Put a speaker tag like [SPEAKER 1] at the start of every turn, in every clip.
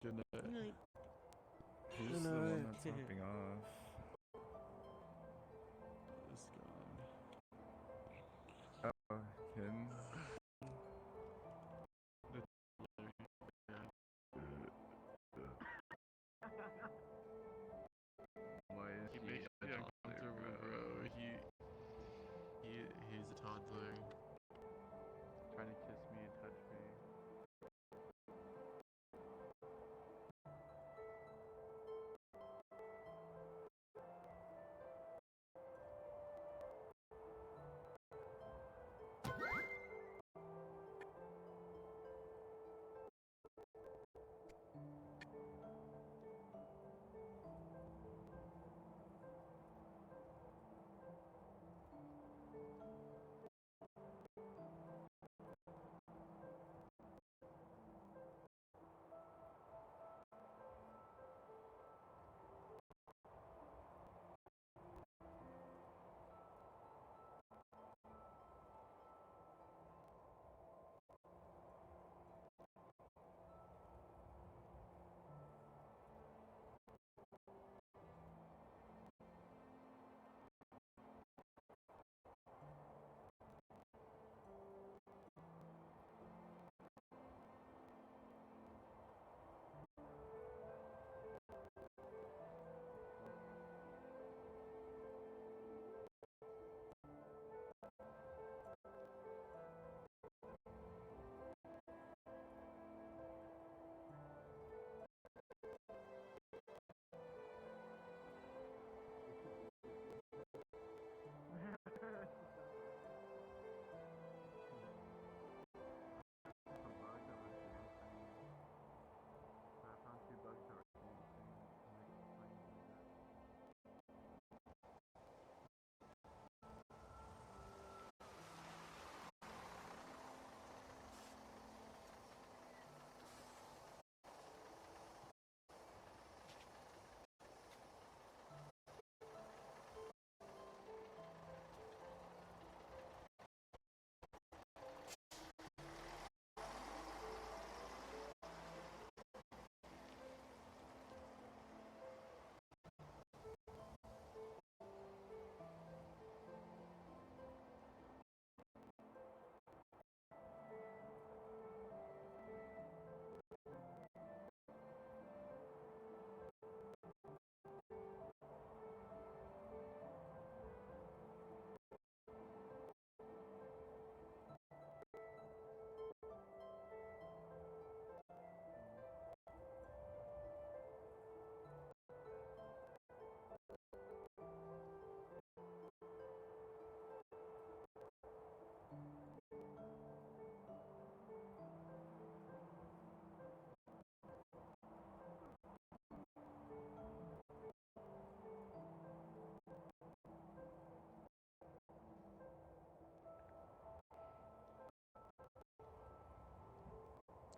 [SPEAKER 1] Good night.
[SPEAKER 2] Good night.
[SPEAKER 3] Who's the one that's hopping off?
[SPEAKER 1] It's gone.
[SPEAKER 3] Oh, Ken. Why is
[SPEAKER 1] He
[SPEAKER 3] he
[SPEAKER 1] makes
[SPEAKER 3] a
[SPEAKER 1] me uncomfortable,
[SPEAKER 3] toddler,
[SPEAKER 1] bro. He's a toddler.
[SPEAKER 3] Trying to kiss me and touch me.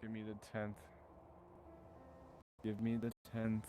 [SPEAKER 3] Give me the 10th. Give me the 10th.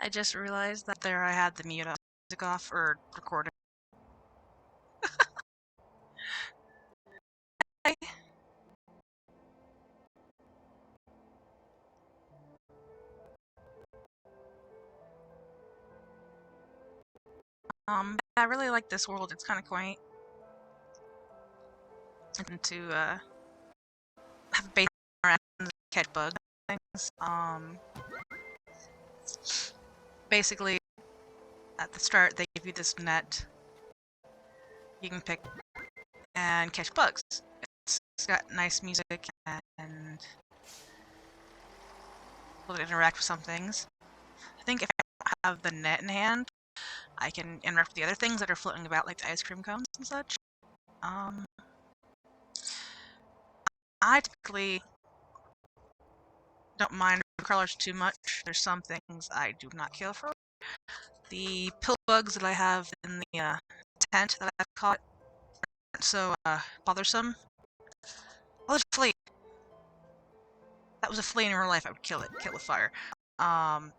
[SPEAKER 2] I just realized that there I had the music off or recording. I really like this world. It's kind of quaint. And to have a base around catch bugs. Basically, at the start, they give you this net you can pick and catch bugs. It's got nice music and able to interact with some things. I think if I don't have the net in hand, I can interact with the other things that are floating about, like the ice cream cones and such. I typically don't mind crawlers too much. There's some things I do not care for. The pill bugs that I have in the tent that I've caught aren't so bothersome. Oh, there's a flea. That was a flea in real life. I would kill it with fire. I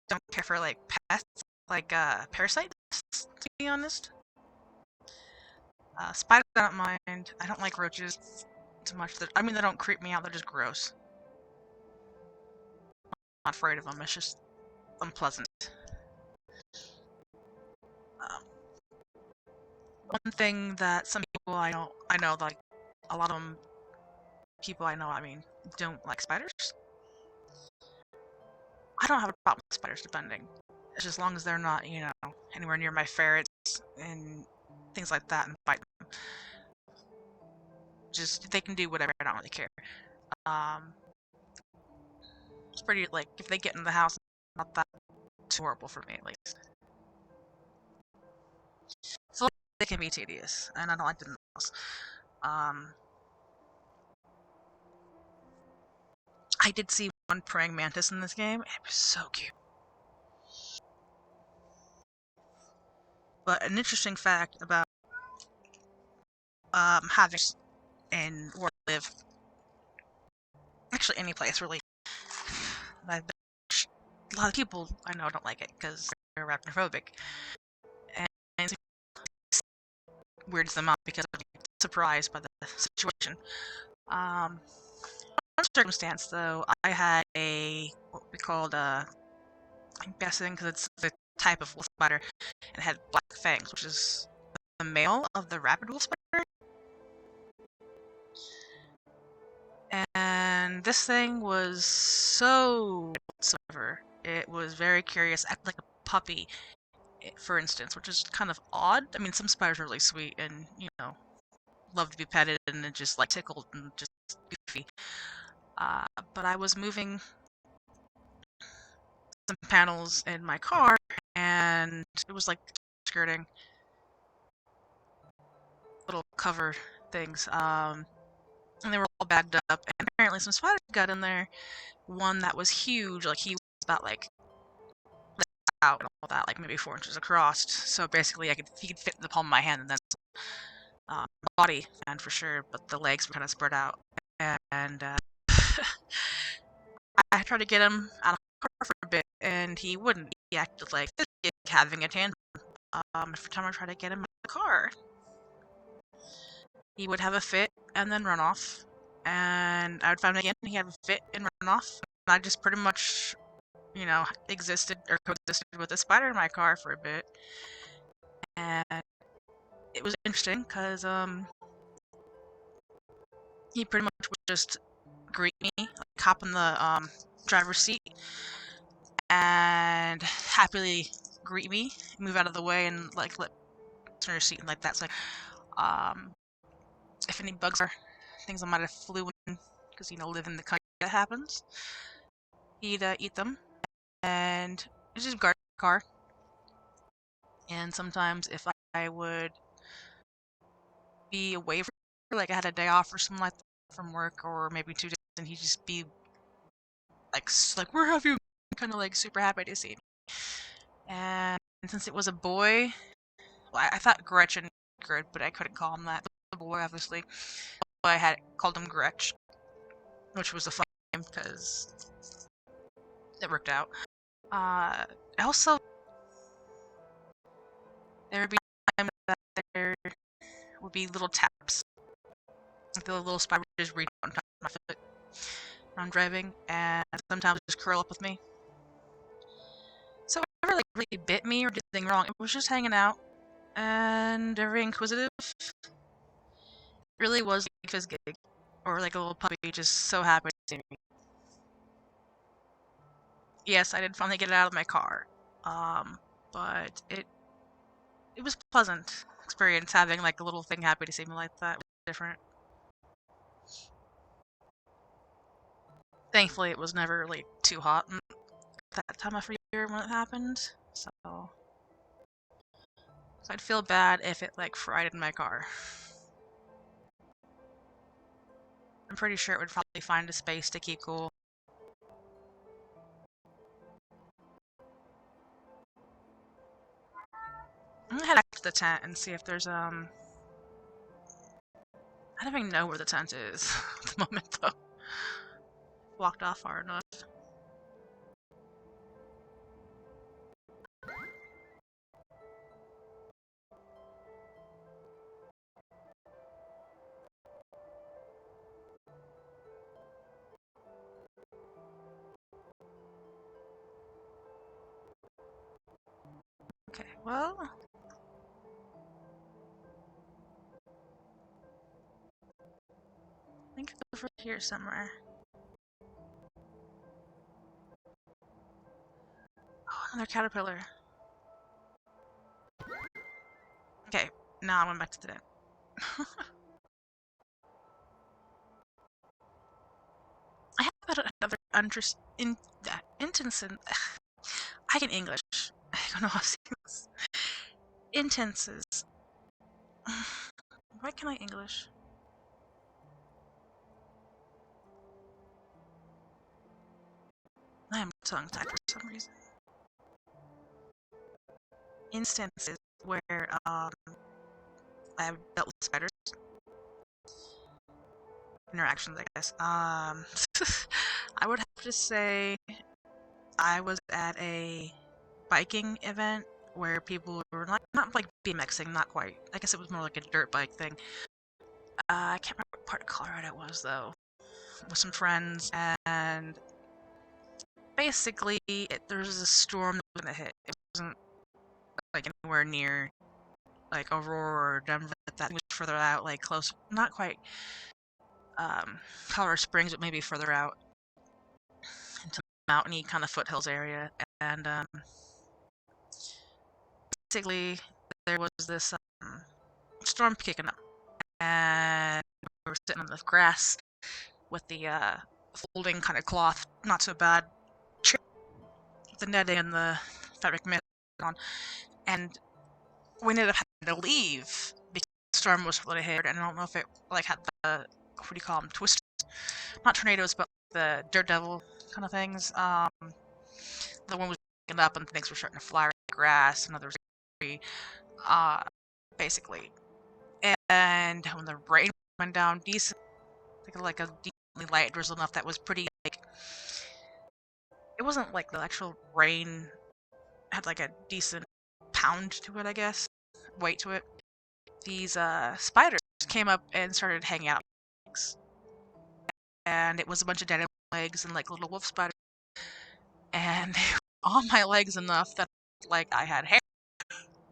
[SPEAKER 2] don't care for like pests, like parasites. To be honest, spiders I don't mind. I don't like roaches too much. I mean, they don't creep me out. They're just gross. I'm not afraid of them. It's just unpleasant. One thing that some people I know, like a lot of people I know, don't like spiders. I don't have a problem with spiders, depending. It's just as long as they're not, anywhere near my ferrets and things like that and bite them. Just, they can do whatever, I don't really care. It's pretty, like, if they get in the house, not that too horrible for me, at least. So, they can be tedious, and I don't like them in the house. I did see one praying mantis in this game, and it was so cute. But an interesting fact about having in where I live, actually any place really, a lot of people I know don't like it because they're arachnophobic, and it's weirds them out because I'm surprised by the situation. One circumstance though, I had what we called I'm guessing because it's the type of wolf spider, and it had black fangs, which is the male of the rapid wolf spider. And this thing was so whatsoever. It was very curious, acted like a puppy, for instance, which is kind of odd. I mean, some spiders are really sweet and, love to be petted and just like tickled and just goofy. But I was moving some panels in my car, and it was like skirting little cover things. And they were all bagged up, and apparently some spiders got in there. One that was huge, like he was about like out and all that, like maybe 4 inches across. So basically, he could fit in the palm of my hand, and then body, and for sure, but the legs were kind of spread out. And I tried to get him out of the car for a bit, and he wouldn't. He acted like this kid having a tantrum. Every time I tried to get him out of the car, he would have a fit and then run off. And I would find him again, and he had a fit and run off. And I just pretty much, existed or coexisted with a spider in my car for a bit. And it was interesting because he pretty much would just greet me, like hop in the driver's seat, and happily greet me, move out of the way, and like let turn your seat and like that. So if any bugs or things I might have flew in, because live in the country, that happens, he'd eat them, and it's just guard the car. And sometimes if I would be away from, like I had a day off or something like that from work, or maybe 2 days, and he'd just be like where have you? Kind of like super happy to see me. And since it was a boy, well, I thought Gretchen, but I couldn't call him that. The boy, obviously, I had called him Gretch, which was a fun name because it worked out. Also, there would be times that there would be little taps. Like the little spider would just reach out on top of my foot when I'm driving, and sometimes just curl up with me. So it never like really bit me or did anything wrong. It was just hanging out and very inquisitive. It really was like his gig. Or like a little puppy just so happy to see me. Yes, I did finally get it out of my car. But it was a pleasant experience having like a little thing happy to see me like that. It was different. Thankfully, it was never really too hot that time of year when it happened. So I'd feel bad if it like fried in my car. I'm pretty sure it would probably find a space to keep cool. I'm gonna head back to the tent and see if there's I don't even know where the tent is at the moment though. Walked off far enough. Okay, well. I think it's over here somewhere. Oh, another caterpillar. Okay, now I went back to the den. I have had another instance. I can English. I don't know how to say this. Instances. Why can I English? I am tongue-tied for some reason. Instances where I've dealt with spiders. Interactions, I guess. I would have to say I was at a biking event where people were not like BMXing, not quite. I guess it was more like a dirt bike thing. I can't remember what part of Colorado it was though. With some friends, and basically there was a storm that was gonna hit. It wasn't like anywhere near like Aurora or Denver. That was further out, like close, not quite Colorado Springs, but maybe further out into the mountainy kind of foothills area. And basically there was this storm kicking up, and we were sitting on the grass with the folding kind of cloth, not so bad, the netting and the fabric mist on, and we ended up having to leave because the storm was really hard, and I don't know if it like had the, what do you call them, twisters, not tornadoes, but the daredevil kind of things. The one was picking up and things were starting to fly around the grass, and others basically. And when the rain went down decent, like a decently light drizzle enough that was pretty like, it wasn't like the actual rain had like a decent pound to it, I guess, weight to it. These spiders came up and started hanging out on my legs. And it was a bunch of dead legs and like little wolf spiders. And they were on my legs enough that like I had hair,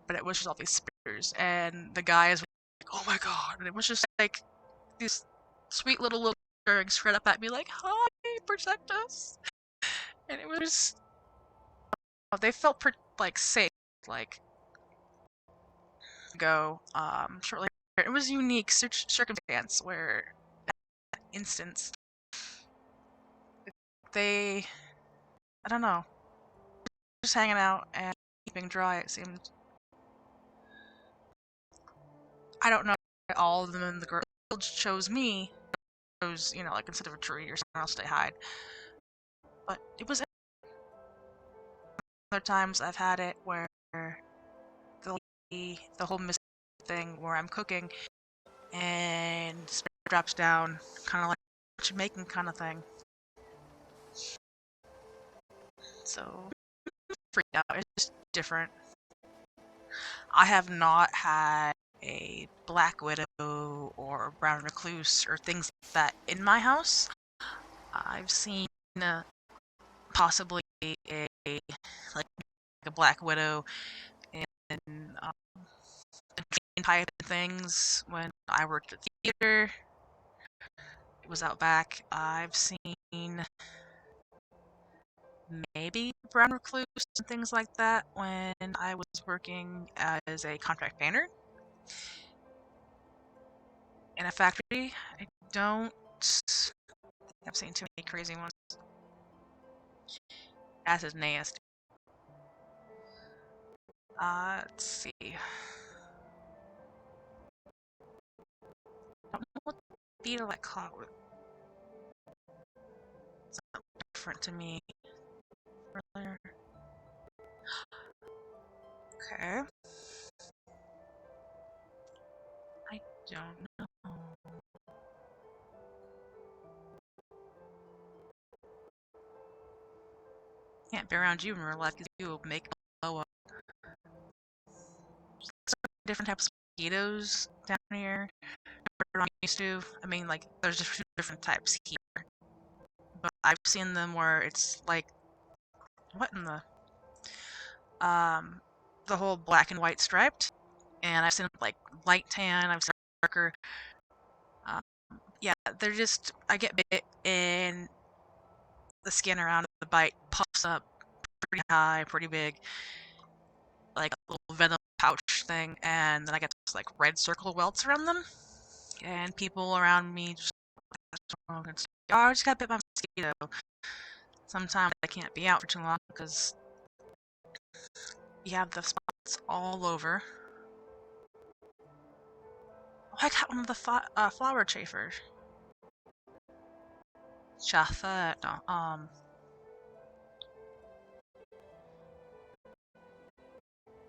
[SPEAKER 2] but it was just all these spiders. And the guys were like, oh my god. And it was just like these sweet little staring straight up at me like, hi, protect us. And it was, they felt like safe, like go shortly. It was a unique circumstance where that instance they, I don't know, just hanging out and keeping dry, it seemed. I don't know if all of them in the girls chose me, chose, you know, like instead of a tree or something else they hide. But it was other times I've had it where the whole mist thing where I'm cooking and spider drops down, kind of like Jamaican kind of thing. So Yeah, it's just different. I have not had a black widow or brown recluse or things like that in my house. I've seen possibly a like a black widow and type things when I worked at the theater. It was out back. I've seen maybe brown recluse and things like that when I was working as a contract painter in a factory. I don't. I've seen too many crazy ones. As is nasty. Let's see. I don't know what beetle I caught. It's not different to me. Earlier. Okay. I don't know. Can't be around you in real life because you will make a blow up. Different types of mosquitoes down here. I'm used to. I mean, like, there's different types here. But I've seen them where it's like, what in the whole black and white striped. And I've seen like light tan, I've seen darker. Yeah, they're just, I get bit and the skin around the bite puffs up pretty high, pretty big. Like a little venom pouch thing, and then I get this like red circle welts around them. And people around me just, oh, I just got bit by a mosquito. Sometimes I can't be out for too long because you have the spots all over. Oh, I got one of the flower chafers. Chafer, no,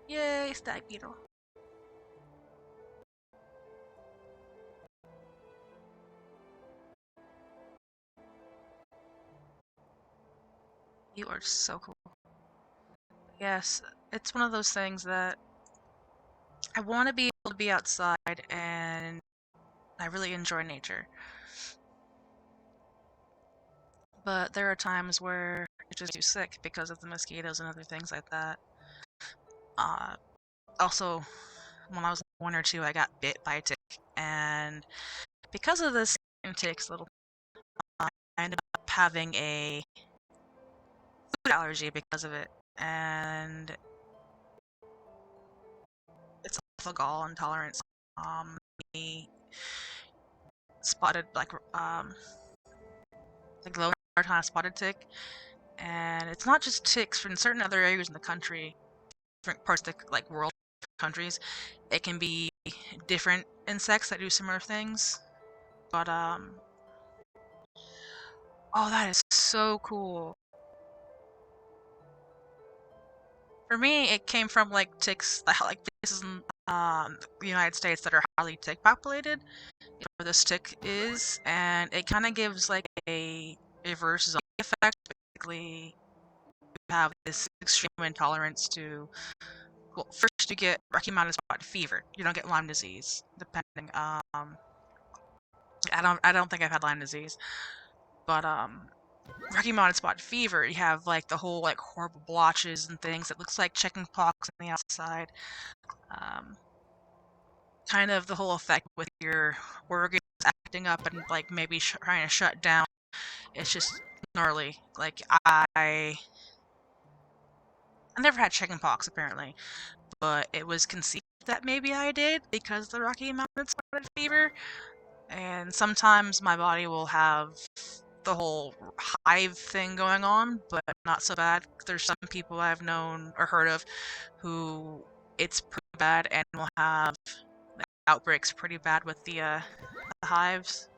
[SPEAKER 2] yay, stag beetle. You are so cool. Yes, it's one of those things that I want to be able to be outside, and I really enjoy nature. But there are times where it's just too sick because of the mosquitoes and other things like that. Also, when I was 1 or 2, I got bit by a tick, and because of this tick's little, I ended up having a food allergy because of it, and it's alcohol intolerance. Me spotted like glow kind of spotted tick, and it's not just ticks. From certain other areas in the country, different parts of the like world countries, it can be different insects that do similar things. But oh, that is so cool. For me, it came from like ticks, like places in the United States that are highly tick populated. Where this tick is, and it kind of gives like a reverse zombie effect. Basically, you have this extreme intolerance to. Well, first you get Rocky Mountain spotted fever. You don't get Lyme disease, depending. I don't think I've had Lyme disease, but Rocky Mountain spotted fever. You have like the whole like horrible blotches and things. It looks like chicken pox on the outside. Kind of the whole effect with your organs acting up and like maybe trying to shut down. It's just gnarly. Like I never had chickenpox apparently, but it was conceived that maybe I did because of the Rocky Mountain spotted fever. And sometimes my body will have the whole hive thing going on, but not so bad. There's some people I've known or heard of who it's pretty bad and will have outbreaks pretty bad with the hives.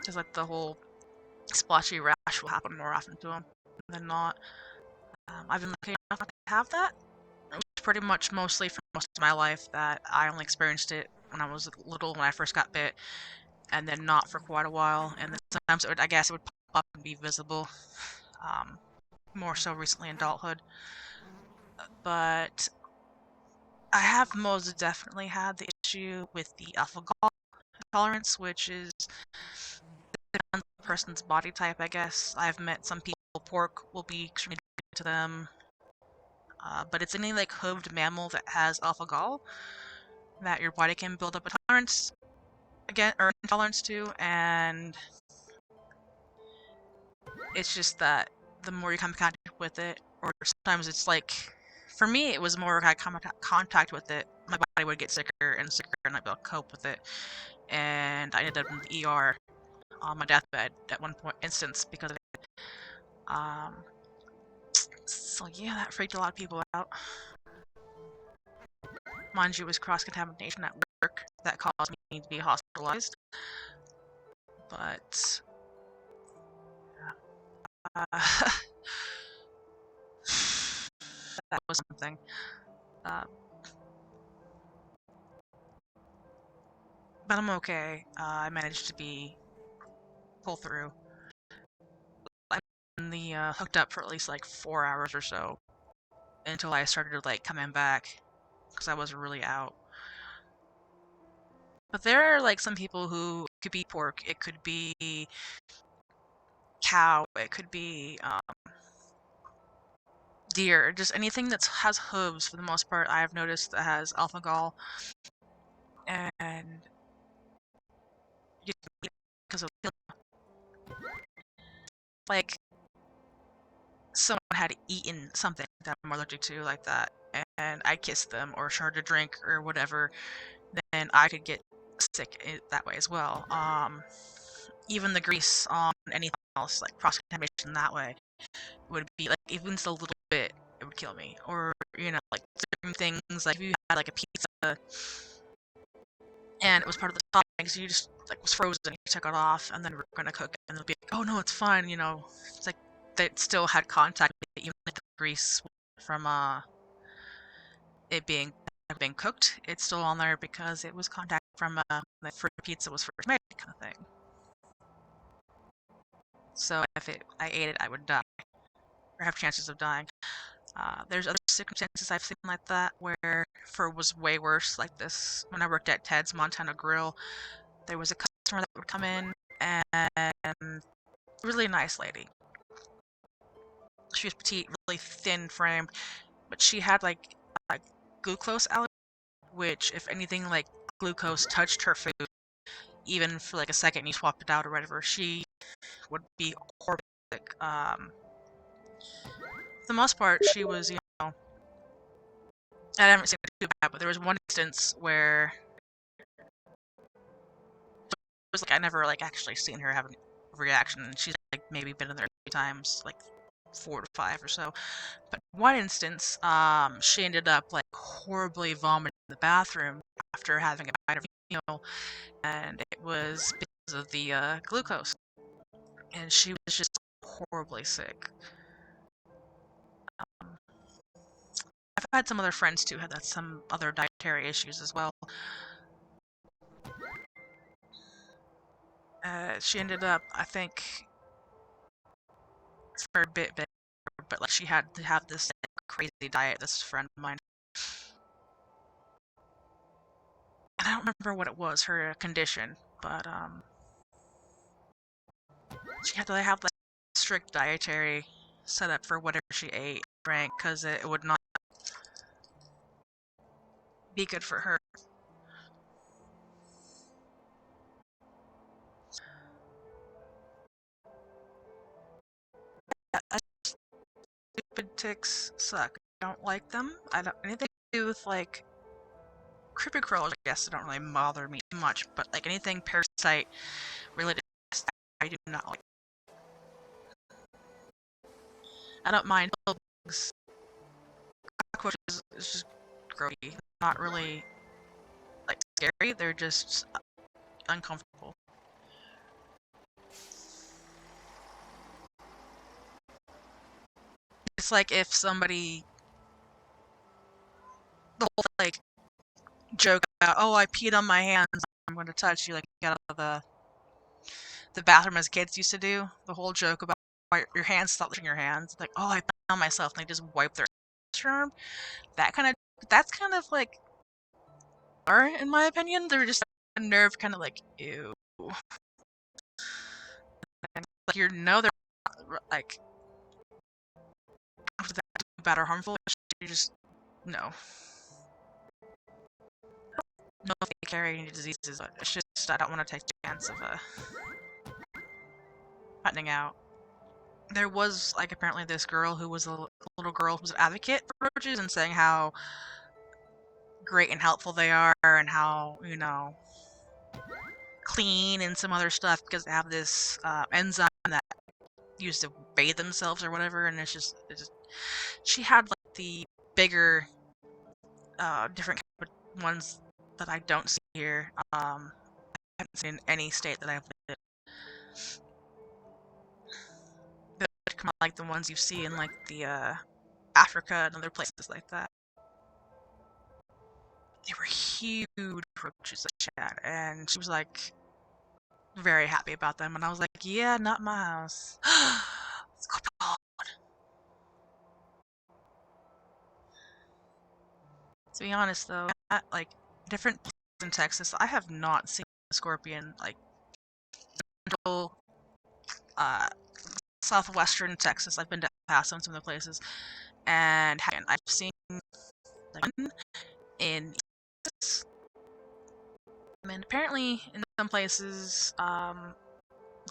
[SPEAKER 2] Just like the whole splotchy rash will happen more often to them than not. I've been lucky enough not to have that. It was pretty much mostly for most of my life that I only experienced it when I was little, when I first got bit, and then not for quite a while. And then sometimes I guess it would pop up and be visible. more so recently in adulthood. But I have most definitely had the issue with the alpha-gal intolerance, which is depends on the person's body type, I guess. I've met some people, pork will be extremely good to them. But it's any like hooved mammal that has alpha-gal that your body can build up a tolerance again or intolerance to, and it's just that the more you come in contact with it, or sometimes it's like, for me, it was more I come in contact with it, my body would get sicker and sicker, and I'd be able to cope with it, and I ended up in the ER on my deathbed at one point instance because of it. So yeah, that freaked a lot of people out. Mind you, it was cross-contamination at work that caused me to be hospitalized. But that was something. But I'm okay. I managed to pull through. I've been hooked up for at least like 4 hours or so until I started like coming back because I wasn't really out. But there are like some people who, it could be pork, it could be cow, it could be deer, just anything that has hooves for the most part. I've noticed that has alpha-gal, and because of like someone had eaten something that I'm allergic to like that, and I kissed them or shared a drink or whatever, then I could get sick that way as well. Even the grease on anything else, like cross-contamination that way, would be like, even just a little bit, it would kill me. Or, like certain things, like if you had like a pizza and it was part of the topping, so you just like was frozen, you took it off, and then we were gonna cook it, and they'll be like, oh no, it's fine, it's like they still had contact with it, even like the grease from it being cooked, it's still on there because it was contact from the first pizza was first made, kind of thing. So if I ate it, I would die, or have chances of dying. There's other circumstances I've seen like that where was way worse, like this when I worked at Ted's Montana Grill. There was a customer that would come in, and really nice lady. She was petite, really thin framed, but she had like glucose allergy, which if anything like glucose touched her food, even for like a second, you swapped it out or whatever, she would be horrible sick. For the most part, she was, I haven't seen it too bad, but there was one instance where it was like I never like actually seen her have a reaction, and she's like maybe been in there 3 times, like 4 to 5 or so. But one instance, she ended up like horribly vomiting in the bathroom after having a bite of meal, and it was because of the glucose, and she was just horribly sick. I've had some other friends too had some other dietary issues as well. She ended up, I think, for a bit, but like she had to have this crazy diet. This friend of mine, and I don't remember what it was, her condition, but she had to have like strict dietary setup for whatever she ate, drank, because it would not be good for her. Stupid ticks suck. I don't like them. I don't anything to do with like creepy crawlers. I guess don't really bother me too much, but like anything parasite related, I do not like. I don't mind bugs. Cockroaches is just grody. Not really like scary. They're just uncomfortable. It's like if somebody, the whole like joke about, oh, I peed on my hands, I'm going to touch you, like get out of the bathroom as kids used to do. The whole joke about your hands stop touching your hands. Like, oh, I found myself, and they just wipe their arm. That's kind of like, are in my opinion. They're just a nerve, kind of like, ew. And, like, they're like after that bad or harmful. You just no. No, if they carry any diseases, but it's just I don't want to take the chance of finding out. There was like apparently this girl who was a little girl who was an advocate for roaches and saying how great and helpful they are and how clean and some other stuff because they have this enzyme that used to bathe themselves or whatever, and it's just she had like the bigger different ones that I don't see here. I haven't seen in any state that I've lived in. They're kind of like the ones you see in like the Africa and other places like that. They were huge roaches that she had, and she was like very happy about them, and I was like, yeah, not my house. Let's go abroad. To be honest though, at like different places in Texas, I have not seen a scorpion like central, southwestern Texas. I've been to Paso and some of the places, and I've seen like one in Texas. And apparently in some places,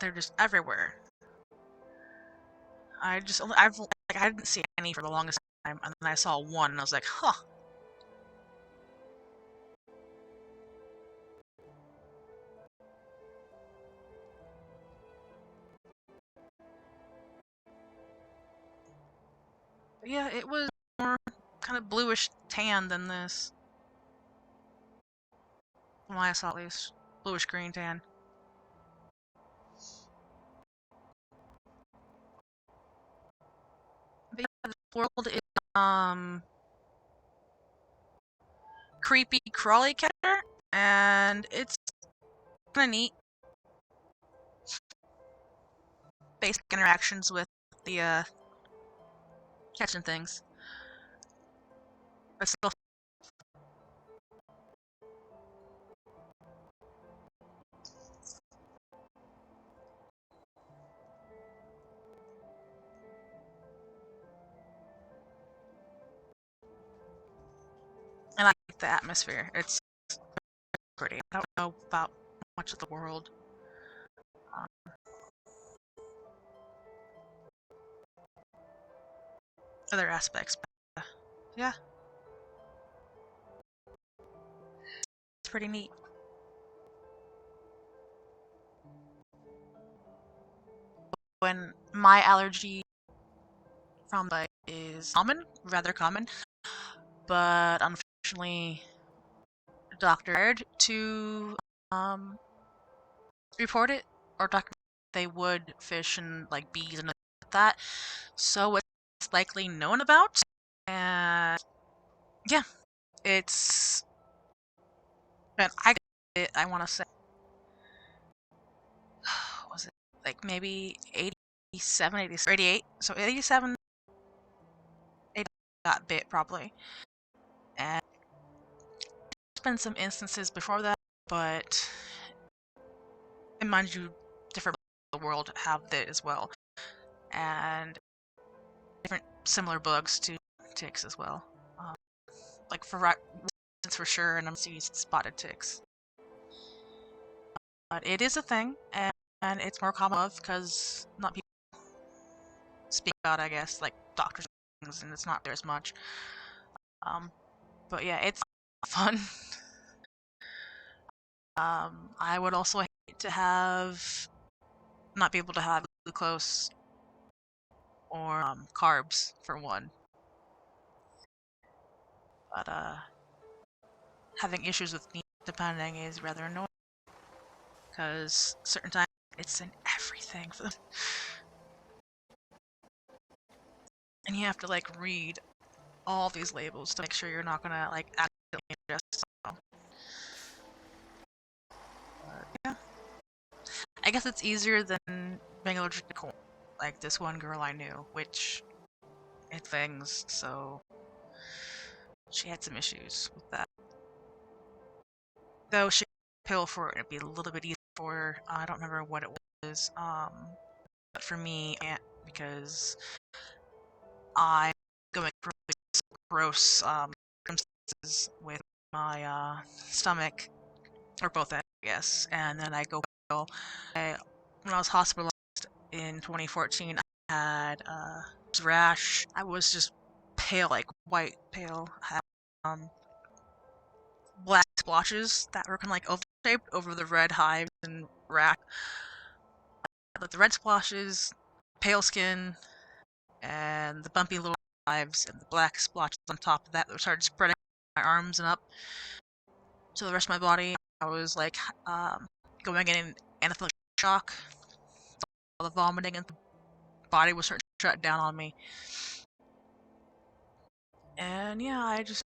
[SPEAKER 2] they're just everywhere. I didn't see any for the longest time, and then I saw one, and I was like, huh. But yeah, it was more kind of bluish tan than this. From what I saw, at least bluish green tan. But yeah, this world is creepy crawly catcher, and it's kind of neat. Basic interactions with the catching things, but still. And I like the atmosphere. It's pretty. I don't know about much of the world. Other aspects, but yeah, it's pretty neat. When my allergy from the is rather common, but unfortunately, the doctor had to report it or document they would fish and like bees and like that, so it's likely known about, and yeah, it's. And I want to say, what was it like maybe 87, 87, 88? So 87, 80 got bit probably, and there's been some instances before that, but and mind you, different parts of the world have it as well, and different similar bugs to ticks as well. Like for sure, and I'm seeing spotted ticks. But it is a thing, and it's more common of because not people speak about, I guess, like doctors and things, and it's not there as much. But yeah, it's fun. I would also hate to not be able to have glucose or carbs for one. But having issues with meat depending is rather annoying because certain times it's in everything for them. And you have to like read all these labels to make sure you're not gonna like accidentally ingest something. But yeah, I guess it's easier than being allergic to corn. like this one girl I knew, which had things, so she had some issues with that. Though she could pill for it, it'd be a little bit easier for her. I don't remember what it was. But for me, because I going through gross circumstances with my stomach, or both, I guess, and then I go pale. When I was hospitalized in 2014, I had rash. I was just pale, like white pale. I had black splotches that were kind of like oval-shaped over the red hives and rash. Like the red splotches, pale skin, and the bumpy little hives and the black splotches on top of that started spreading my arms and up to the rest of my body. I was like going in anaphylactic shock. All the vomiting and the body was starting to shut down on me. And yeah, I just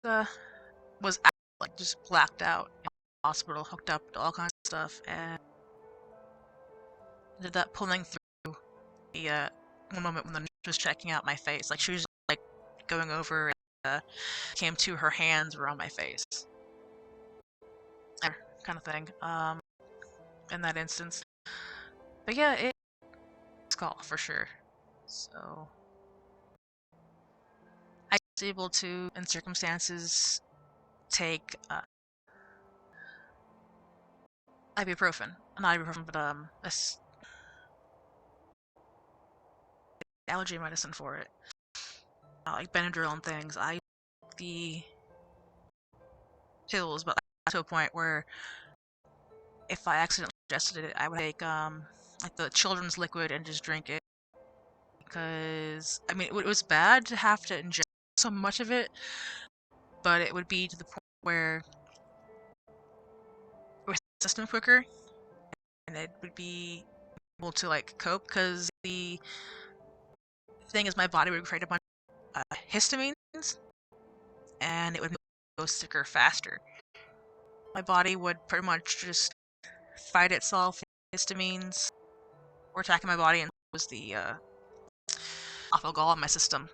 [SPEAKER 2] was like just blacked out in the hospital, hooked up to all kinds of stuff, and ended up pulling through the one moment when the nurse was checking out my face. Like she was like going over and came to, her hands were on my face. Kind of thing. In that instance. But yeah, it's skull for sure. So I was able to, in circumstances, take ibuprofen. Not ibuprofen, but this allergy medicine for it. Like Benadryl and things. I the pills, but to a point where if I accidentally ingested it, I would take like the children's liquid and just drink it. Because I mean, it was bad to have to ingest so much of it, but it would be to the point where it was the system quicker, and it would be able to like cope. Because the thing is, my body would create a bunch of histamines, and it would go sicker faster. My body would pretty much just fight itself. Histamines were attacking my body, and it was the alpha-gal in my system.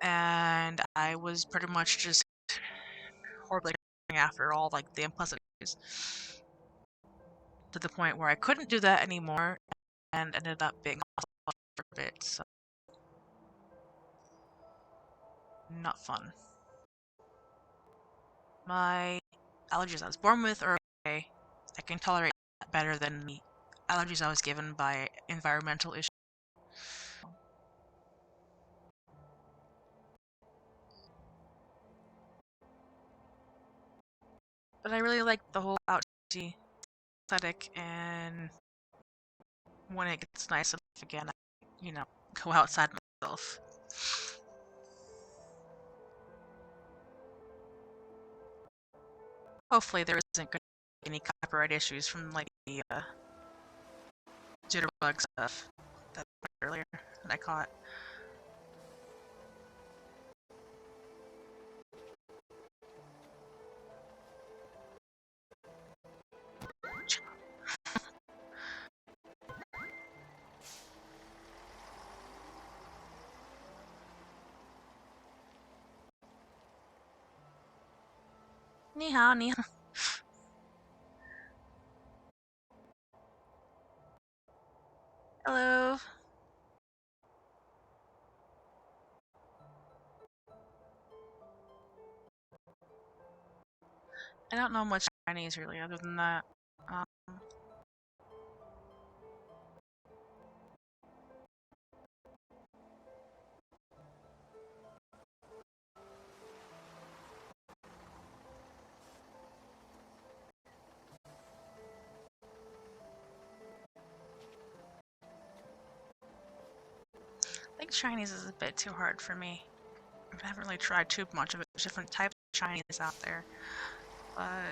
[SPEAKER 2] And I was pretty much just horribly after all like the unpleasant news, to the point where I couldn't do that anymore and ended up being hospitalized for a bit. So not fun. My allergies I was born with are okay. I can tolerate that better than the allergies I was given by environmental issues. But I really like the whole outdoorsy aesthetic, and when it gets nice enough again, I, go outside myself. Hopefully there isn't going to be any copyright issues from like the jitterbug stuff that earlier that I caught. Ni hao, ni hao. Hello. I don't know much Chinese really, other than that. I think Chinese is a bit too hard for me. I haven't really tried too much of it. There's different types of Chinese out there, but I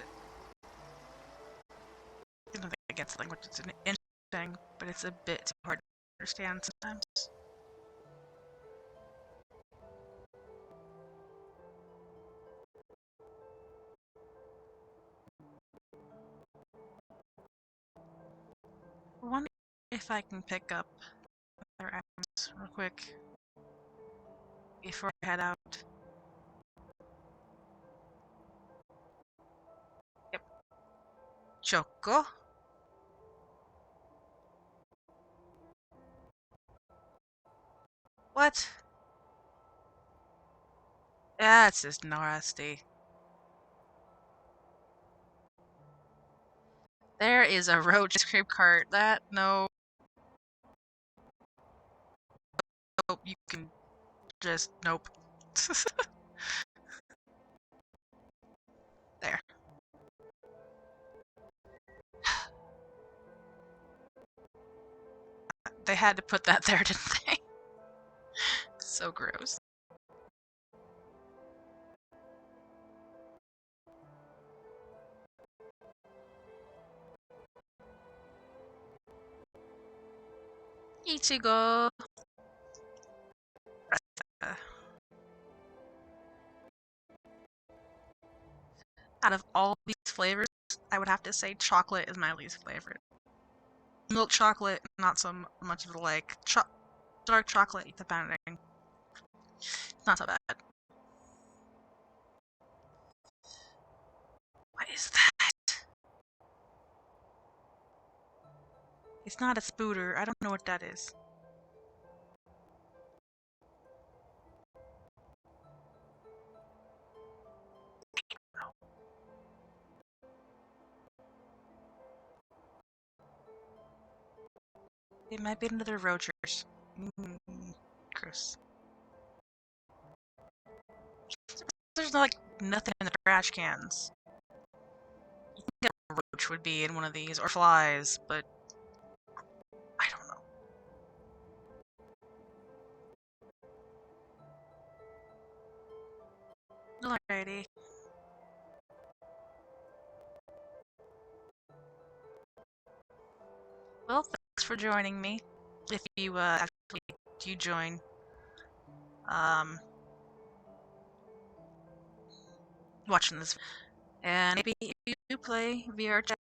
[SPEAKER 2] don't think it gets language. It's an interesting, but it's a bit too hard to understand sometimes. I wonder if I can pick up quick before I head out. Yep. Choco? What? That's just nasty. There is a roach ice cream cart. That, no. Nope, you can just, nope. There. They had to put that there, didn't they? So gross. Ichigo. Out of all these flavors, I would have to say chocolate is my least favorite. Milk chocolate, not so much of the like. Dark chocolate, depending. It's not so bad. What is that? It's not a spooter. I don't know what that is. It might be another Roachers. Gross. There's like nothing in the trash cans. You think a roach would be in one of these, or flies, but I don't know. Alrighty. Well, thanks for joining me. If you actually do join, watching this, and maybe if you do play VR chat,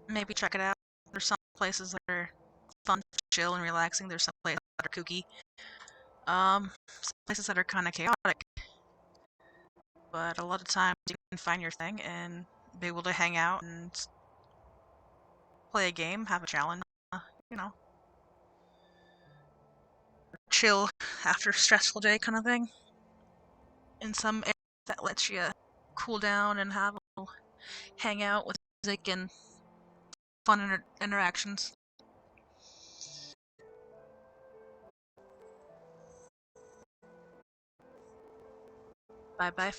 [SPEAKER 2] maybe check it out. There's some places that are fun, chill, and relaxing. There's some places that are kooky. Some places that are kind of chaotic. But a lot of times you can find your thing and be able to hang out and play a game, have a challenge, you know, chill after a stressful day kind of thing. In some areas that lets you cool down and have a little hang out with music and fun interactions. Bye bye.